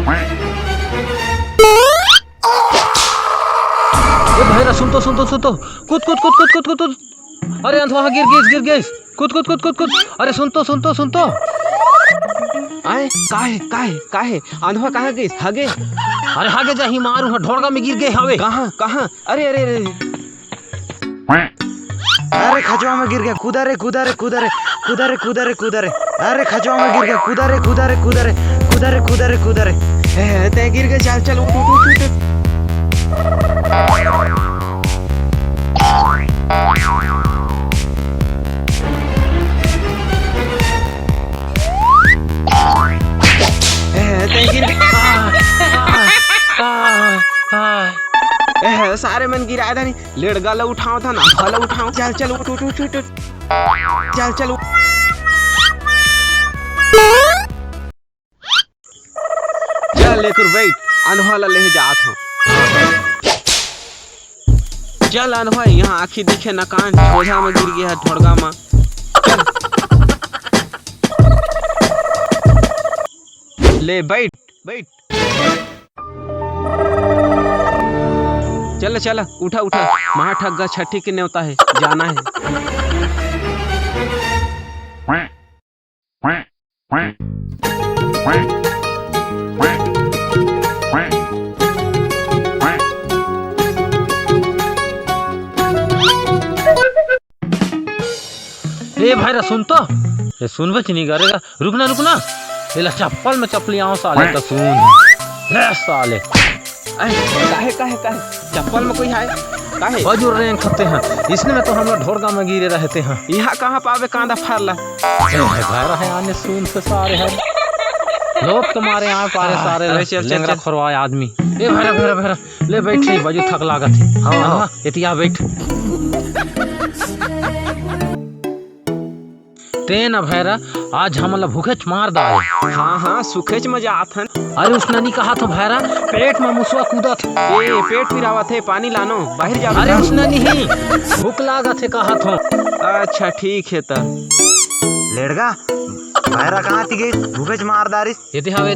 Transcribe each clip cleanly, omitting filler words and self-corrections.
ए भैरा सुन तो कूद कूद कूद कूद कूद कूद। अरे अंधवा गिर गई। कूद कूद कूद कूद कूद। अरे सुन तो आए काहे अंधवा कहाँ गई? हागे अरे हागे जा ही मारू ढोड़गा में गिर गए हवे। कहाँ? अरे अरे खचवा में गिर गया। कूदा रे। अरे खचवा में गिर गया। कूदा रे। ते गिर गए। चल उठ। सारे मन गिराया था नहीं, लेट गाला उठाओ था ना, भाला उठाओ। चल उठ। चल लेकर बैठ, अंधवाला ले जात हो। चल अंधवा, यहाँ आँखी दिखे न कान, ओझा में गिर गया है ढोड़गा में। ले बैठ। चल उठा महाठग्गा छठी के न्योता है, जाना है। ए भाईरा सुन तो, ये सुन बच नहीं करेगा। रुकना ले चप्पल में चप्पलियाँ साले तो सुन ले साले। काहे चप्पल में कोई है? काहे बजुर रैंक खते हैं, इसने में तो हम लोग ढोड़गा में गिरे रहते हैं। यहाँ कहाँ पावे कांदा फारला? घर है आने सुन से सारे हैं लोग तुम्हारे यहाँ पारे सारे लेंगरा खरवाए आदमी। ए भैरा ले बैठ रही बजू थक लागत है। हाँ इतिया बैठ। तेन भैरा आज हमला भूखे मार दाए। हाँ सुखे मजा आथन। अरे उसने नहीं कहा तो भैरा पेट में मुसवा कूदा था। ए पेट पिरावत है, पानी लानो बाहर जा। अरे उसने नहीं, भूख लागत है कहा था। अच्छा ठीक है तो लेड़गा भैरा कहाँ थी गई? भूखे मार दारिस। ये हवे।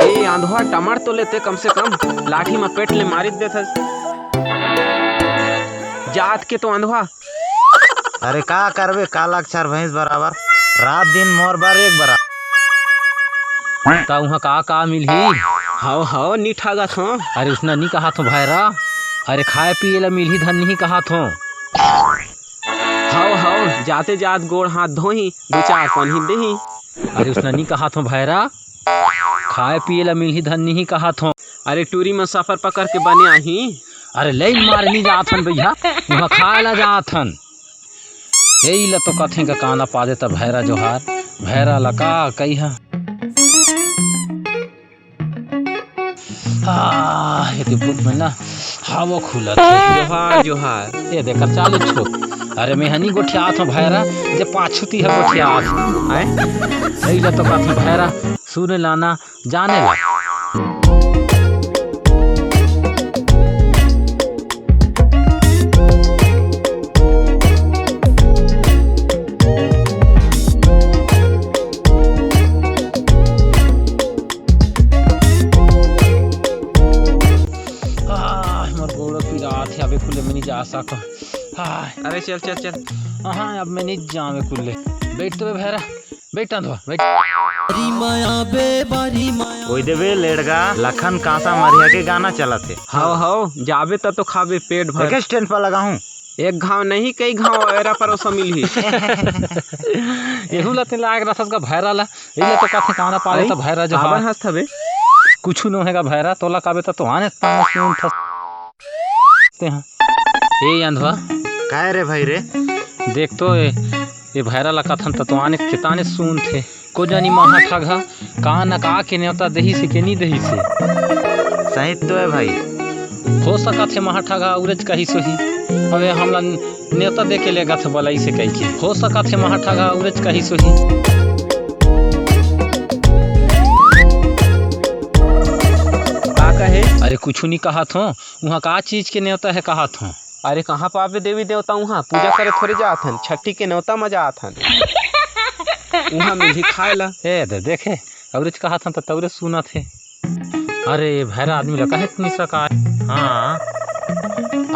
ए आंधवा टमाटर तो लेते कम से कम, लाठी में पेट ले मारी देता जात के तो आंधवा। अरे का करबे, काला अक्षर भैंस बराबर, रात दिन मोर बार एक बराबर। ता वहाँ का मिलही? हाओ नी ठागा थो। अरे उसने नहीं कहा तो भैरा, अरे खाए पिए ला मिलही धन नहीं कहा थो। हाओ जाते जात गोड़ हाथ धोही, 2-4 पानी देही। अरे उसने नहीं कहा थो भैरा, खाए पिए ला मिलही धन नहीं कहा थो। अरे टूरी में सफर पकड़ के बने आही। अरे ले मारनी जाथन भैया, वहाँ खाए ला जाथन। यही ला तो कथे का काना पा देता भैरा जोहार। भैरा लका कही है ये बुक में ना हवा खुला। जोहार ये देखकर चालू छो। अरे मेहनी गोठियात हूँ भैरा, जे पाछुती है गोठियात आए। यही ला तो कथे भैरा सुने लाना जाने ला। अरे चल। हाँ अब मैं नहीं जावे कुल्ले। बैठ तो भैरा, बैठ अंधवा बैठ। ओई देवे लेड़गा लखन कांसा मरिया के गाना चला थे। हाओ जाबे तो खाबे पेट भर। एक स्टैंड पर लगा हूँ, एक घाव नहीं कई घाव एरा पर मिल ही। यहू लते लाग रसस का भैरा ला। इले तो कथे काना पाले तो भैरा जो हां हस्त हबे कुछ न होएगा भैरा तोला काबे तो आने ताना सुन फसते हैं। ए अंधवा काय रे भाई रे, देख तो ये भैरा ला कथन तो आने किताने सुन थे। को जानी महा ठगा का न का के न्योता दही से के नहीं दही से। सही तो है भाई, हो सका थे महा ठगा उरज कही सोही। अबे हमला न्योता दे के लेगा थे बलाई से कही के। हो सका थे महा ठगा उरज कही सोही। का कहे? अरे कुछ नहीं कहा थो, वहाँ का चीज के न्योता है कहा थो। अरे कहाँ पावे देवी देवता वहाँ पूजा करे थोड़ी जाथन, छठी के न्योता मजा आथन। वहाँ मिली खाए ला। ए दे देखे अवरेज कहा था तवरे सुना थे। अरे भैरा आदमी लगा है इतनी सका। हाँ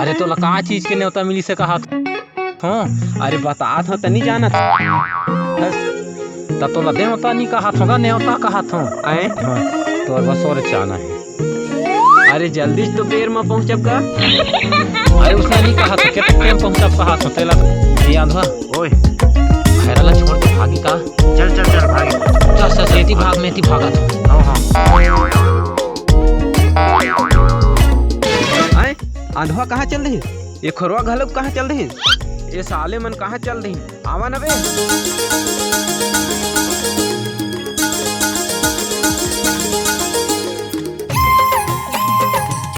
अरे तो लका चीज के न्योता मिली से कहा हाँ। अरे बता था तनी जाना था तो न्योता नहीं कहा था न्योता कहा था। आए हाँ तो बस और चाहना है। अरे जल्दी तो देर में पहुंचब का। अरे उसने नहीं कहा था कितना टाइम पहुंचब कहा था तेला याद हुआ। ओए भैरा ला छोड़ के भागी का। चल चल चल भाई। चल सेती भाग में थी भागा था। हाँ हाँ आए आंधवा कहाँ चल रही ये खोरवा घलोक कहाँ चल रही ये साले मन कहाँ चल रही आवा न बे।